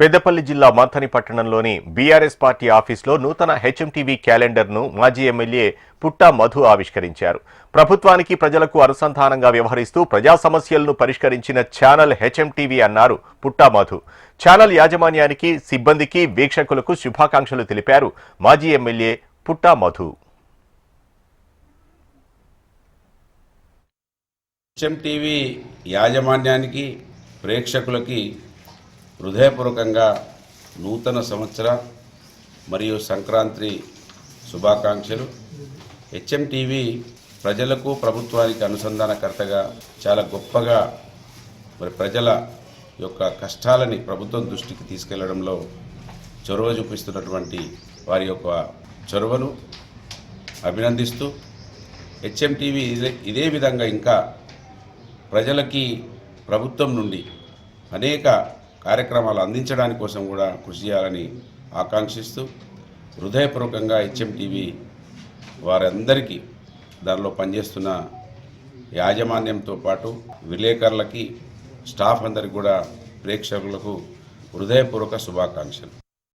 పెద్దపల్లి జిల్లా మంథని పట్టణంలోని BRS party ఆఫీసులో నూతన హెచ్ఎంటీవీ క్యాలెండర్ను మాజీ ఎమ్మెల్యే పుట్టా మధు ఆవిష్కరించారు. ప్రభుత్వానికి ప్రజలకు అనుసంధానంగా వ్యవహరిస్తూ ప్రజా సమస్యలను పరిష్కరించిన ఛానల్ హెచ్ఎంటీవీ అన్నారు పుట్టా మధు. ఛానల్ యాజమాన్యానికి, సిబ్బందికి, వీక్షకులకు శుభాకాంక్షలు తెలిపారు మాజీ ఎమ్మెల్యే పుట్టా మధు. హెచ్ఎంటీవీ యాజమాన్యానికి, ప్రేక్షకులకి హృదయపూర్వకంగా నూతన సంవత్సర మరియు సంక్రాంతి శుభాకాంక్షలు. హెచ్ఎంటీవీ ప్రజలకు, ప్రభుత్వానికి అనుసంధానకర్తగా చాలా గొప్పగా ప్రజల యొక్క కష్టాలని ప్రభుత్వం దృష్టికి తీసుకెళ్లడంలో చొరవ చూపిస్తున్నటువంటి వారి యొక్క చొరవను అభినందిస్తూ హెచ్ఎంటీవీ ఇదే విధంగా ఇంకా ప్రజలకి ప్రభుత్వం నుండి అనేక కార్యక్రమాలు అందించడానికి కోసం కూడా కృషి చేయాలని ఆకాంక్షిస్తూ హృదయపూర్వకంగా హెచ్ఎంటీవీ వారందరికీ, దానిలో పనిచేస్తున్న యాజమాన్యంతో పాటు విలేకరులకి, స్టాఫ్ అందరికీ కూడా, ప్రేక్షకులకు హృదయపూర్వక శుభాకాంక్షలు.